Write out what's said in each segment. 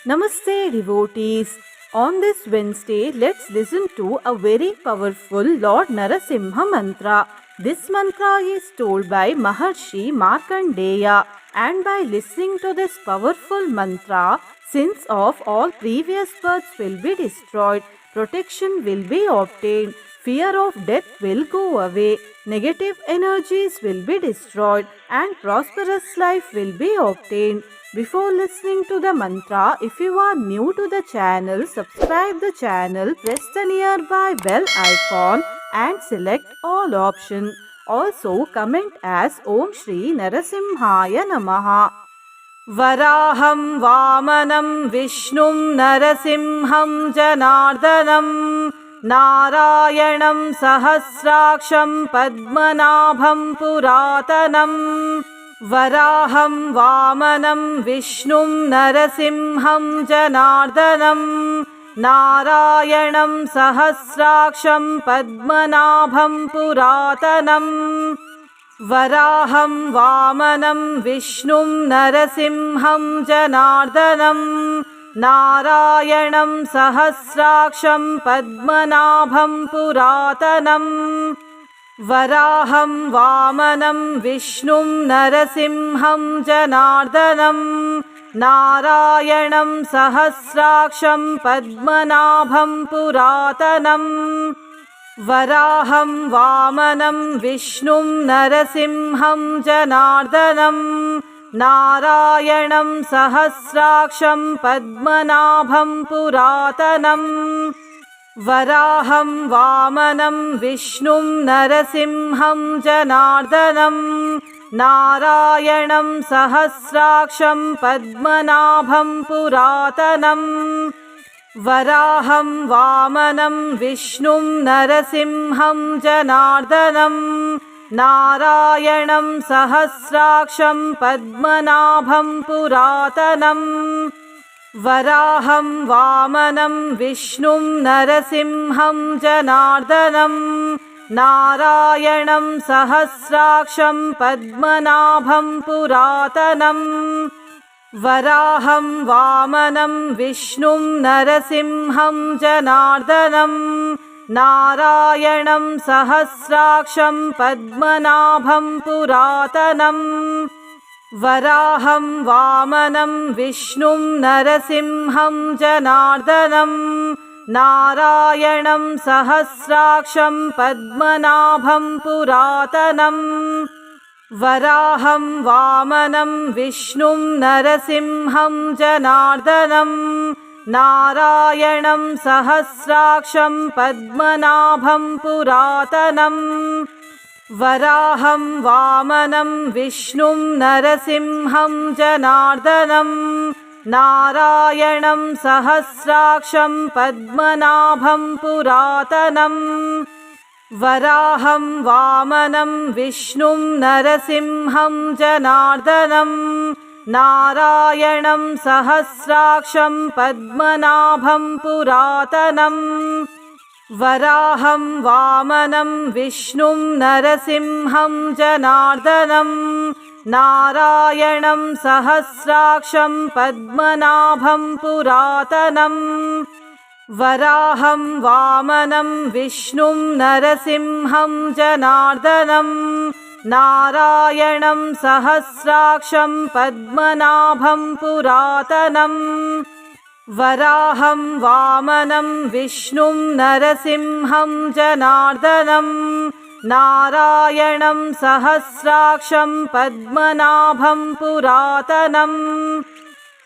Namaste, devotees. On this Wednesday, let's listen to a very powerful Lord Narasimha mantra. This mantra is told by Maharshi Markandeya, and by listening to this powerful mantra, sins of all previous births will be destroyed, protection will be obtained, fear of death will go away, negative energies will be destroyed, and prosperous life will be obtained. Before listening to the mantra, if you are new to the channel, subscribe the channel, press the nearby bell icon and select all option. Also comment as Om Shri Narasimhaya Namaha. Varaham Vamanam Vishnum Narasimham Janardanam Narayanam Sahasraksham Padmanabham Puratanam Varaham Vamanam Vishnum Narasimham Janardanam Narayanam Sahasraksham Padmanabham Puratanam Varaham Vamanam Vishnum Narasimham Janardanam Narayanam Sahasraksham Padmanabham Puratanam Varaham Vamanam Vishnum Narasimham Janardanam Narayanam Sahasraksham Padmanabham Puratanam Varaham Vamanam Vishnum Narasimham Janardanam Narayanam Sahasraksham Padmanabham Puratanam Varaham Vamanam Vishnum Narasimham Janardanam Narayanam Sahasraksham Padmanabham Puratanam Varaham Vamanam Vishnum Narasimham Janardanam Narayanam Sahasraksham Padmanabham Puratanam Varaham Vamanam Vishnum Narasimham Janardanam Narayanam Sahasraksham Padmanabham Puratanam Varaham Vamanam Vishnum Narasimham Janardanam Narayanam Sahasraksham Padmanabham Puratanam Varaham Vamanam Vishnum Narasimham Janardanam Narayanam Sahasraksham Padmanabham Puratanam Varaham Vamanam Vishnum Narasimham Janardanam Narayanam Sahasraksham Padmanabham Puratanam Varaham Vamanam Vishnum Narasimham Janardanam Narayanam Sahasraksham Padmanabham Puratanam Varaham Vamanam Vishnum Narasimham Janardanam Narayanam Sahasraksham Padmanabham Puratanam Varaham Vamanam Vishnum Narasimham Janardanam Narayanam Sahasraksham Padmanabham Puratanam Varaham Vamanam Vishnum Narasimham Janardanam Narayanam Sahasraksham Padmanabham Puratanam Varaham Vamanam Vishnum Narasimham Janardanam Narayanam Sahasraksham Padmanabham Puratanam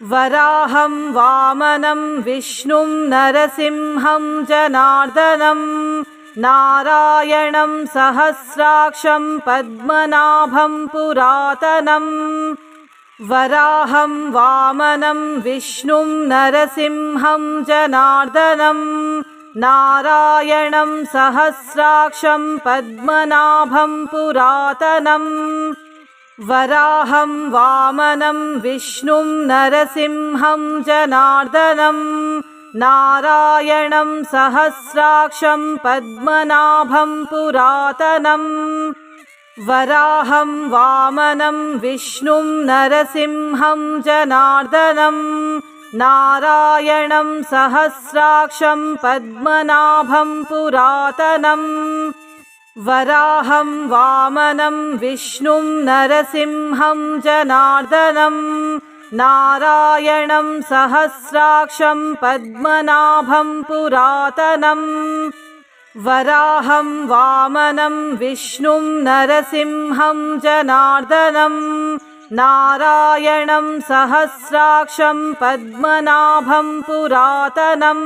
Varaham Vamanam Vishnum Narasimham Janardanam Narayanam Sahasraksham Padmanabham Puratanam Varaham Vamanam Vishnum Narasimham Janardanam Narayanam Sahasraksham Padmanabham Puratanam Varaham Vamanam Vishnum Narasimham Janardanam Narayanam Sahasraksham Padmanabham Puratanam Varaham Vamanam Vishnum Narasimham Janardanam नारायणं सहस्राक्षं पद्मनाभं पुरातनम् वराहं वामनं विष्णुं नरसिंहं जनार्दनम् नारायणं सहस्राक्षं पद्मनाभं पुरातनम् वराहं वामनं विष्णुं नरसिंहं जनार्दनम् नारायणं सहस्राक्षं पद्मनाभं पुरातनम्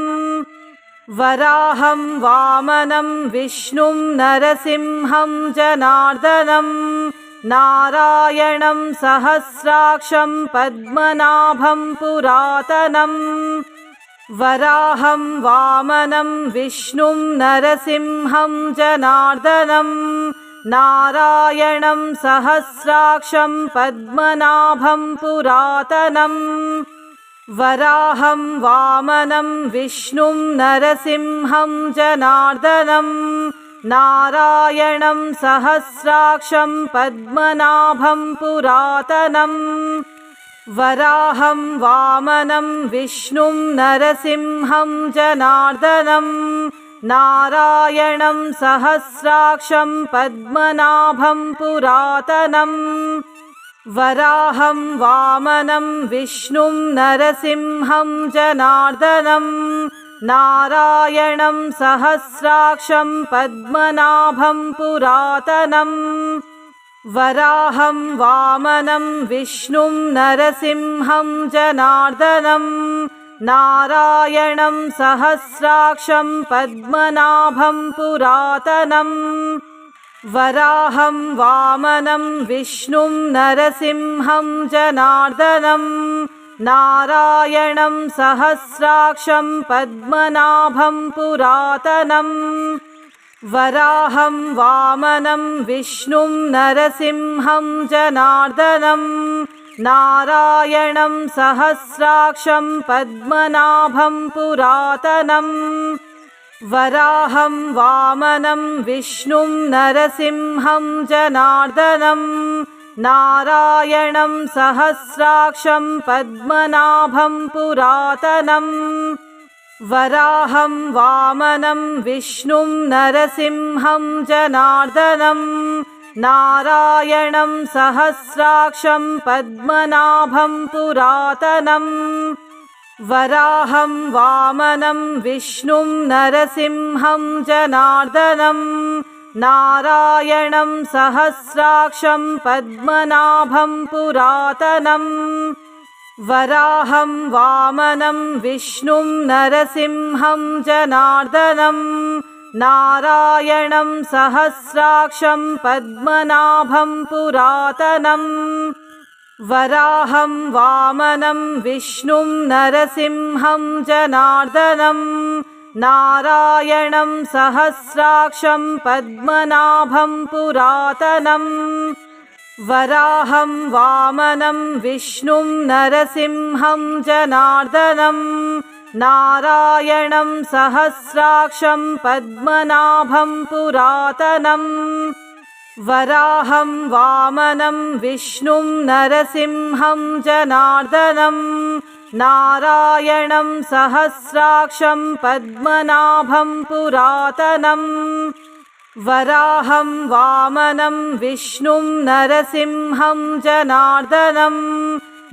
वराहं वामनं विष्णुं नरसिंहं जनार्दनम् नारायणं सहस्राक्षं पद्मनाभं पुरातनम् वराहं वामनं विष्णुं नरसिंहं जनार्दनम् नारायणं सहस्राक्षं पद्मनाभं पुरातनम् वराहं वामनं विष्णुं नरसिंहं जनार्दनम् नारायणं सहस्राक्षं पद्मनाभं पुरातनम् वराहं वामनं विष्णुं नरसिंहं जनार्दनम् नारायणं सहस्राक्षं पद्मनाभं पुरातनम् वराहं वामनं विष्णुं नरसिंहं जनार्दनम् नारायणं सहस्राक्षं पद्मनाभं पुरातनम् वराहं वामनं विष्णुं नरसिंहं जनार्दनम् नारायणं सहस्राक्षं पद्मनाभं पुरातनम् वराहं वामनं विष्णुं नरसिंहं जनार्दनम् नारायणं सहस्राक्षं पद्मनाभं पुरातनम् वराहं वामनं विष्णुं नरसिंहं जनार्दनम् नारायणं सहस्राक्षं पद्मनाभं पुरातनम् वराहं वामनं विष्णुं नरसिंहं जनार्दनम् नारायणं सहस्राक्षं पद्मनाभं पुरातनम् वराहं वामनं विष्णुं नरसिंहं जनार्दनम् नारायणं सहस्राक्षं पद्मनाभं पुरातनम् वराहं वामनं विष्णुं नरसिंहं जनार्दनम् नारायणं सहस्राक्षं पद्मनाभं पुरातनम् वराहं वामनं विष्णुं नरसिंहं जनार्दनम् नारायणं सहस्राक्षं पद्मनाभं पुरातनम् वराहं वामनं विष्णुं नरसिंहं जनार्दनम् नारायणं सहस्राक्षं पद्मनाभं पुरातनम् वराहं वामनं विष्णुं नरसिंहं जनार्दनम् नारायणं सहस्राक्षं पद्मनाभं पुरातनम् वराहं वामनं विष्णुं नरसिंहं जनार्दनम् नारायणं सहस्राक्षं पद्मनाभं पुरातनम् वराहं वामनं विष्णुं नरसिंहं जनार्दनम्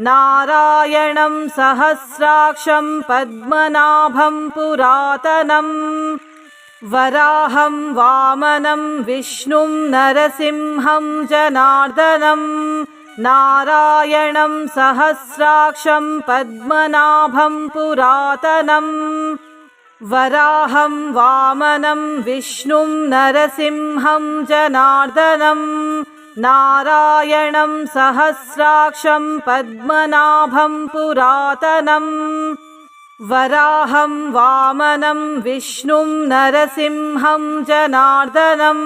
नारायणं सहस्राक्षं पद्मनाभं पुरातनम् वराहं वामनं विष्णुं नरसिंहं जनार्दनम् नारायणं सहस्राक्षं पद्मनाभं पुरातनम् वराहं वामनं विष्णुं नरसिंहं जनार्दनम् नारायणं सहस्राक्षं पद्मनाभं पुरातनम् वराहं वामनं विष्णुं नरसिंहं जनार्दनम्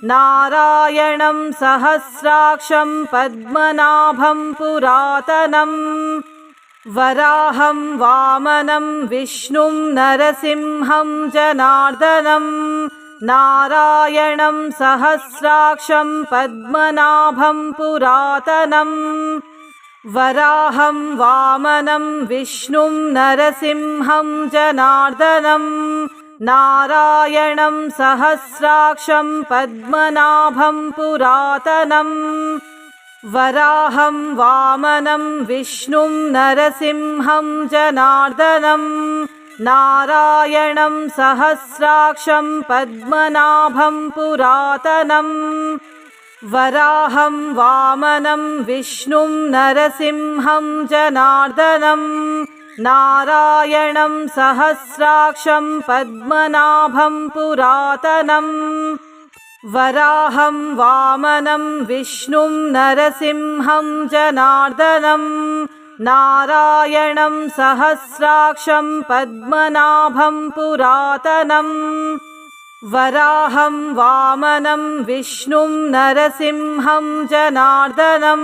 नारायणं सहस्राक्षं पद्मनाभं पुरातनम् वराहं वामनं विष्णुं नरसिंहं जनार्दनम् नारायणं सहस्राक्षं पद्मनाभं पुरातनम् वराहं वामनं विष्णुं नरसिंहं जनार्दनं नारायणं सहस्राक्षं पद्मनाभं पुरातनम् वराहं वामनं विष्णुं नरसिंहं जनार्दनं नारायणं सहस्राक्षं पद्मनाभं पुरातनम् वराहं वामनं विष्णुं नरसिंहं जनार्दनं नारायणं सहस्राक्षं पद्मनाभं पुरातनम् वराहं वामनं विष्णुं नरसिंहं जनार्दनं नारायणं सहस्राक्षं पद्मनाभं पुरातनम् वराहं वामनं विष्णुं नरसिंहं जनार्दनं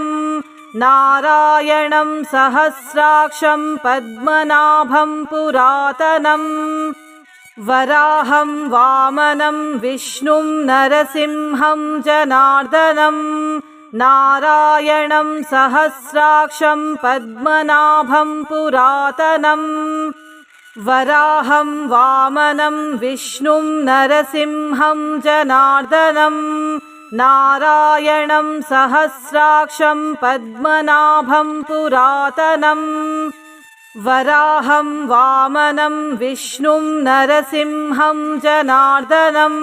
नारायणं सहस्राक्षं पद्मनाभं पुरातनम् वराहं वामनं विष्णुं नरसिंहं जनार्दनं नारायणं सहस्राक्षं पद्मनाभं पुरातनम् वराहं वामनं विष्णुं नरसिंहं जनार्दनं नारायणं सहस्राक्षं पद्मनाभं पुरातनम् वराहं वामनं विष्णुं नरसिंहं जनार्दनं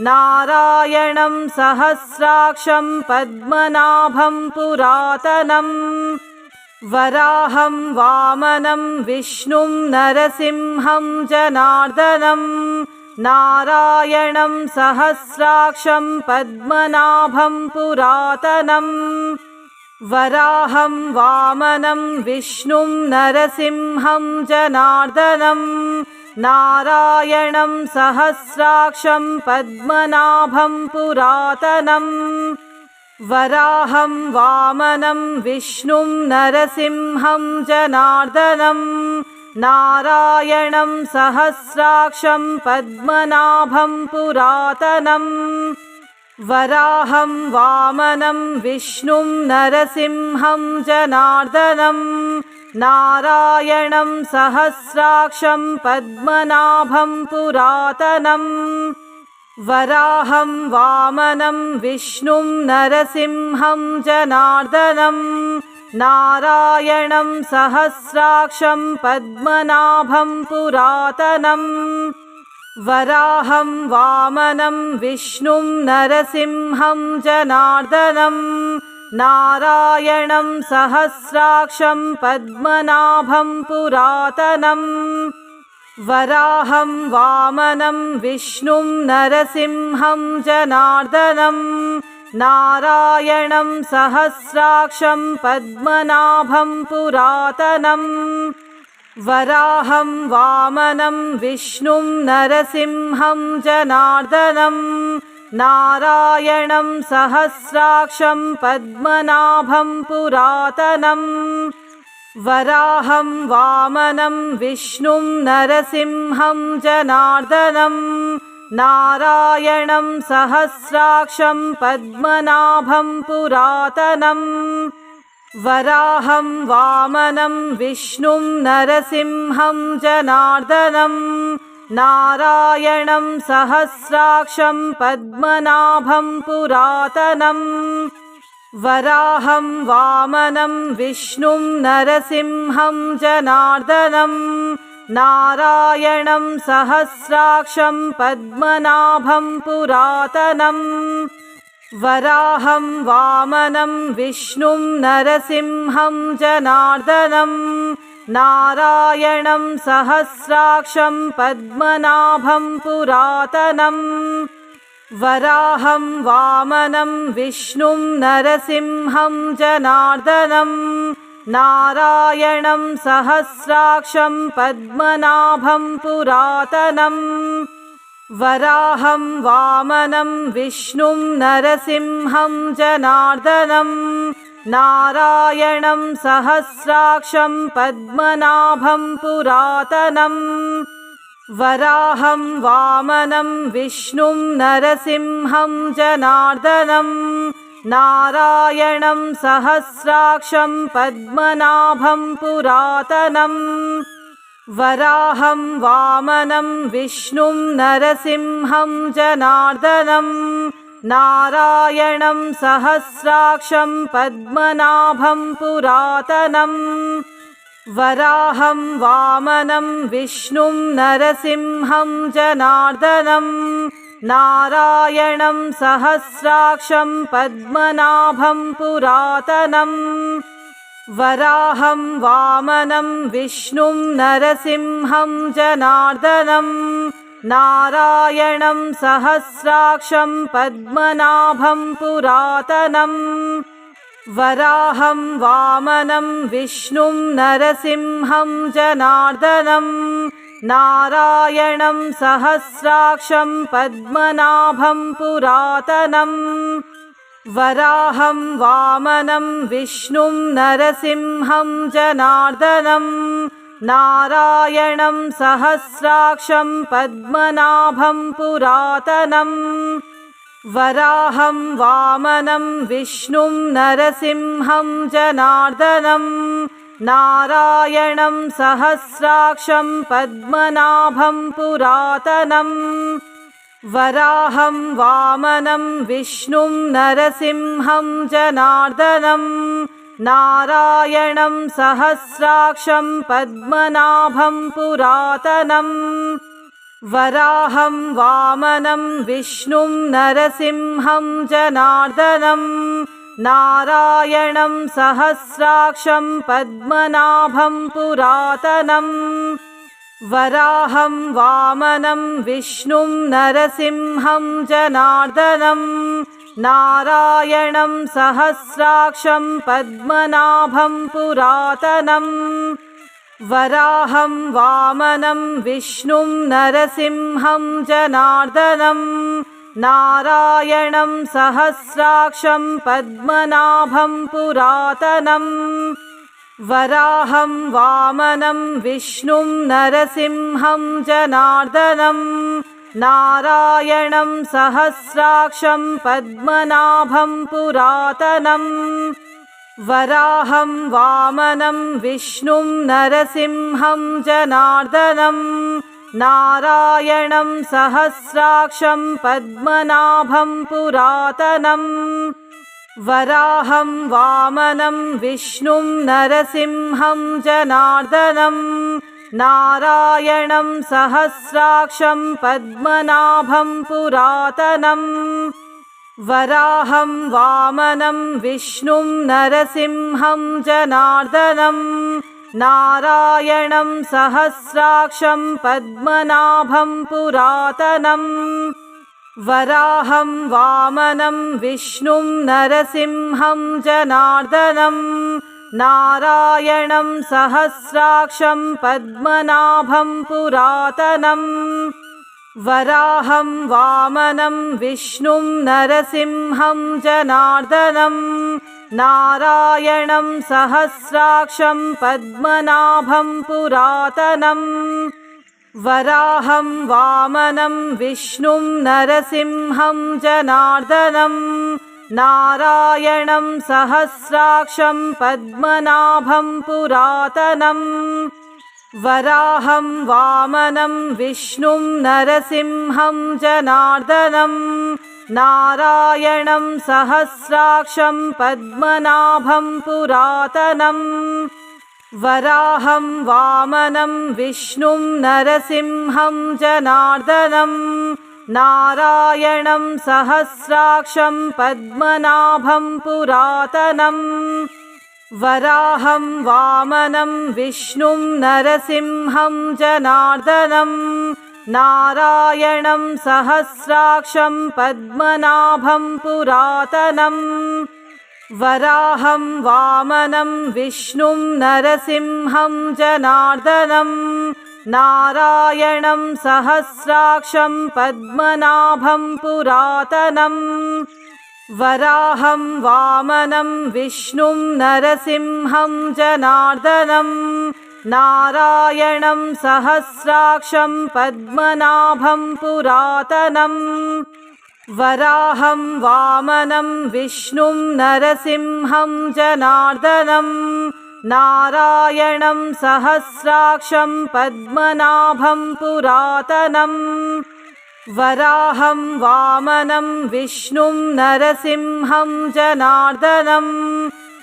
नारायणं सहस्राक्षं पद्मनाभं पुरातनम् वराहं वामनं विष्णुं नरसिंहं जनार्दनं नारायणं सहस्राक्षं पद्मनाभं पुरातनम् वराहं वामनं विष्णुं नरसिंहं जनार्दनं नारायणं सहस्राक्षं पद्मनाभं पुरातनम् वराहं वामनं विष्णुं नरसिंहं जनार्दनं नारायणं सहस्राक्षं पद्मनाभं पुरातनम् वराहं वामनं विष्णुं नरसिंहं जनार्दनं नारायणं सहस्राक्षं पद्मनाभं पुरातनम् वराहं वामनं विष्णुं नरसिंहं जनार्दनं नारायणं सहस्राक्षं पद्मनाभं पुरातनम् वराहं वामनं विष्णुं नरसिंहं जनार्दनं नारायणं सहस्राक्षं पद्मनाभं पुरातनम् वराहं वामनं विष्णुं नरसिंहं जनार्दनं नारायणं सहस्राक्षं पद्मनाभं पुरातनम् वराहं वामनं विष्णुं नरसिंहं जनार्दनं नारायणं सहस्राक्षं पद्मनाभं पुरातनम् वराहं वामनं विष्णुं नरसिंहं जनार्दनं नारायणं सहस्राक्षं पद्मनाभं पुरातनम् वराहं वामनं विष्णुं नरसिंहं जनार्दनं नारायणं सहस्राक्षं पद्मनाभं पुरातनम् वराहं वामनं विष्णुं नरसिंहं जनार्दनं नारायणं सहस्राक्षं पद्मनाभं पुरातनम् वराहं वामनं विष्णुं नरसिंहं जनार्दनं नारायणं सहस्राक्षं पद्मनाभं पुरातनम् वराहं वामनं विष्णुं नरसिंहं जनार्दनं नारायणं सहस्राक्षं पद्मनाभं पुरातनम् वराहं वामनं विष्णुं नरसिंहं जनार्दनं नारायणं सहस्राक्षं पद्मनाभं पुरातनम् वराहं वामनं विष्णुं नरसिंहं जनार्दनं नारायणं सहस्राक्षं पद्मनाभं पुरातनम् वराहं वामनं विष्णुं नरसिंहं जनार्दनम् नारायणं सहस्राक्षं पद्मनाभं पुरातनम् वराहं वामनं विष्णुं नरसिंहं जनार्दनम् नारायणं सहस्राक्षं पद्मनाभं पुरातनम् वराहं वामनं विष्णुं नरसिंहं जनार्दनम् नारायणं सहस्राक्षं पद्मनाभं पुरातनम् वराहं वामनं विष्णुं नरसिंहं जनार्दनम् नारायणं सहस्राक्षं पद्मनाभं पुरातनम् वराहं वामनं विष्णुं नरसिंहं जनार्दनम् नारायणं सहस्राक्षं पद्मनाभं पुरातनम् वराहं वामनं विष्णुं नरसिंहं जनार्दनम् नारायणं सहस्राक्षं पद्मनाभं पुरातनम् वराहं वामनं विष्णुं नरसिंहं जनार्दनम् नारायणं सहस्राक्षं पद्मनाभं पुरातनम् वराहं वामनं विष्णुं नरसिंहं जनार्दनम् नारायणं सहस्राक्षं पद्मनाभं पुरातनम् वराहं वामनं विष्णुं नरसिंहं जनार्दनम् नारायणं सहस्राक्षं पद्मनाभं पुरातनम् वराहं वामनं विष्णुं नरसिंहं जनार्दनम् नारायणं सहस्राक्षं पद्मनाभं पुरातनम् वराहं वामनं विष्णुं नरसिंहं जनार्दनम् नारायणं सहस्राक्षं पद्मनाभं पुरातनम् वराहं वामनं विष्णुं नरसिंहं जनार्दनम् नारायणं सहस्राक्षं पद्मनाभं पुरातनम् वराहं वामनं विष्णुं नरसिंहं जनार्दनम् नारायणं सहस्राक्षं पद्मनाभं पुरातनम् वराहं वामनं विष्णुं नरसिंहं जनार्दनम् नारायणं सहस्राक्षं पद्मनाभं पुरातनम् वराहं वामनं विष्णुं नरसिंहं जनार्दनम् नारायणं सहस्राक्षं पद्मनाभं पुरातनम् वराहं वामनं विष्णुं नरसिंहं जनार्दनम् नारायणं सहस्राक्षं पद्मनाभं पुरातनम् वराहं वामनं विष्णुं नरसिंहं जनार्दनम् नारायणं सहस्राक्षं पद्मनाभं पुरातनम् वराहं वामनं विष्णुं नरसिंहं जनार्दनम् नारायणं सहस्राक्षं पद्मनाभं पुरातनम् वराहं वामनं विष्णुं नरसिंहं जनार्दनम् नारायणं सहस्राक्षं पद्मनाभं पुरातनम् वराहं वामनं विष्णुं नरसिंहं जनार्दनम् नारायणं सहस्राक्षं पद्मनाभं पुरातनम् वराहं वामनं विष्णुं नरसिंहं जनार्दनम् नारायणं सहस्राक्षं पद्मनाभं पुरातनम् वराहं वामनं विष्णुं नरसिंहं जनार्दनम् नारायणं सहस्राक्षं पद्मनाभं पुरातनम् वराहं वामनं विष्णुं नरसिंहं जनार्दनं नारायणं सहस्राक्षं पद्मनाभं पुरातनम् वराहं वामनं विष्णुं नरसिंहं जनार्दनं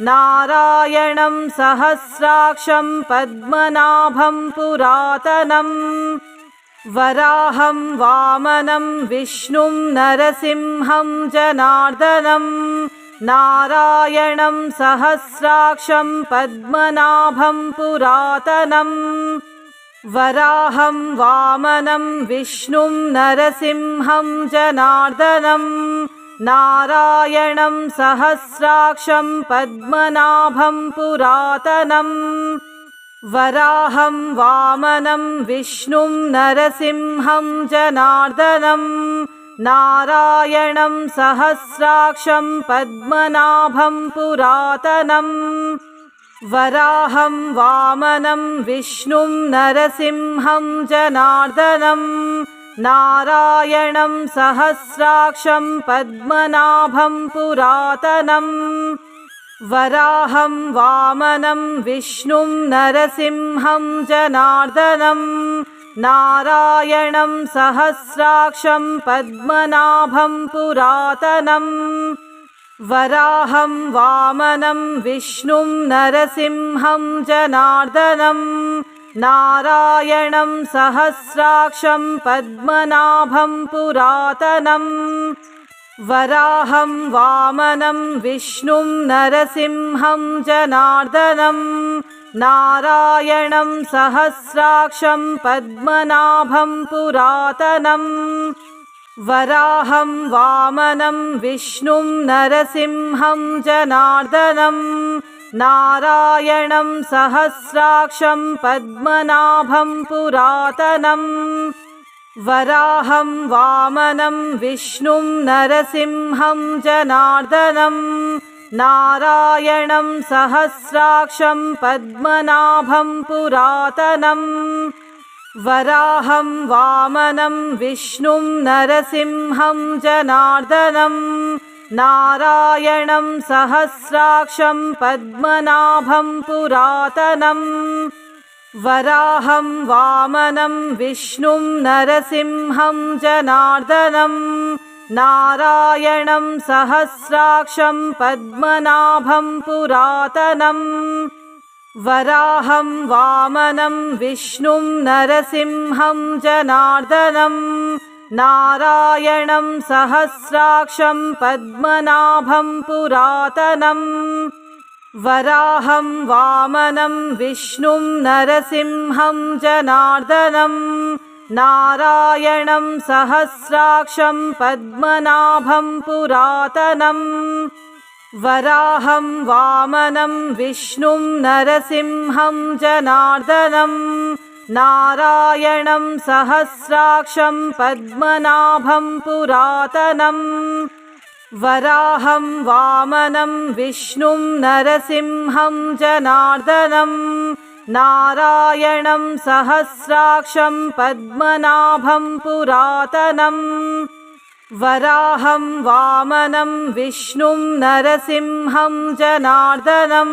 नारायणं सहस्राक्षं पद्मनाभं पुरातनम् वराहं वामनं विष्णुं नरसिंहं जनार्दनं नारायणं सहस्राक्षं पद्मनाभं पुरातनम् वराहं वामनं विष्णुं नरसिंहं जनार्दनं नारायणं सहस्राक्षं पद्मनाभं पुरातनम् वराहं वामनं विष्णुं नरसिंहं जनार्दनं नारायणं सहस्राक्षं पद्मनाभं पुरातनम् वराहं वामनं विष्णुं नरसिंहं जनार्दनं नारायणं सहस्राक्षं पद्मनाभं पुरातनम् वराहं वामनं विष्णुं नरसिंहं जनार्दनं नारायणं सहस्राक्षं पद्मनाभं पुरातनम् वराहं वामनं विष्णुं नरसिंहं जनार्दनं नारायणं सहस्राक्षं पद्मनाभं पुरातनम् वराहं वामनं विष्णुं नरसिंहं जनार्दनं नारायणं सहस्राक्षं पद्मनाभं पुरातनम् वराहं वामनं विष्णुं नरसिंहं जनार्दनं नारायणं सहस्राक्षं पद्मनाभं पुरातनम् वराहं वामनं विष्णुं नरसिंहं जनार्दनं नारायणं सहस्राक्षं पद्मनाभं पुरातनम् वराहं वामनं विष्णुं नरसिंहं जनार्दनं नारायणं सहस्राक्षं पद्मनाभं पुरातनम् वराहं वामनं विष्णुं नरसिंहं जनार्दनं नारायणं सहस्राक्षं पद्मनाभं पुरातनम् वराहं वामनं विष्णुं नरसिंहं जनार्दनं नारायणं सहस्राक्षं पद्मनाभं पुरातनम् वराहं वामनं विष्णुं नरसिंहं जनार्दनं नारायणं सहस्राक्षं पद्मनाभं पुरातनम् वराहं वामनं विष्णुं नरसिंहं जनार्दनं नारायणं सहस्राक्षं पद्मनाभं पुरातनम् वराहं वामनं विष्णुं नरसिंहं जनार्दनं नारायणं सहस्राक्षं पद्मनाभं पुरातनम् वराहं वामनं विष्णुं नरसिंहं जनार्दनं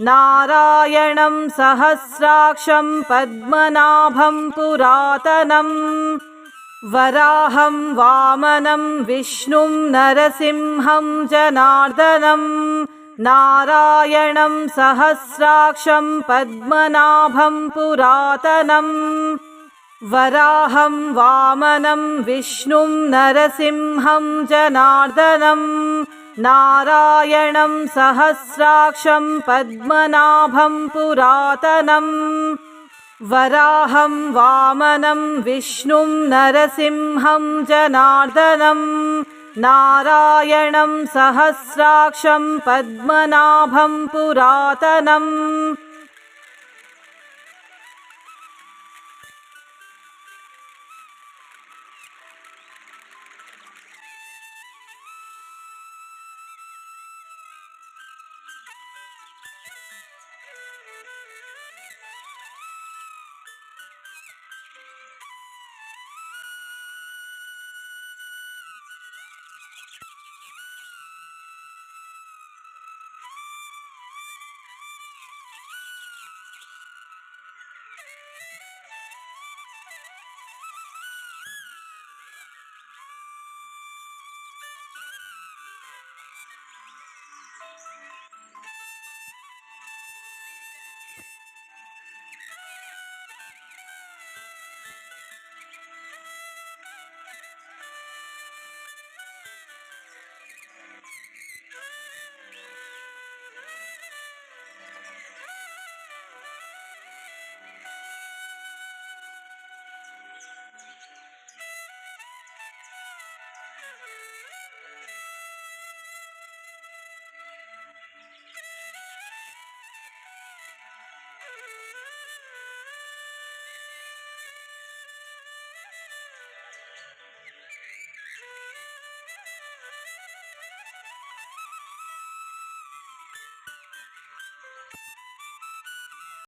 नारायणं सहस्राक्षं पद्मनाभं पुरातनम् वराहं वामनं विष्णुं नरसिंहं जनार्दनं नारायणं सहस्राक्षं पद्मनाभं पुरातनम् वराहं वामनं विष्णुं नरसिंहं जनार्दनं नारायणं सहस्राक्षं पद्मनाभं पुरातनम् वराहं वामनं विष्णुं नरसिंहं जनार्दनं नारायणं सहस्राक्षं पद्मनाभं पुरातनम्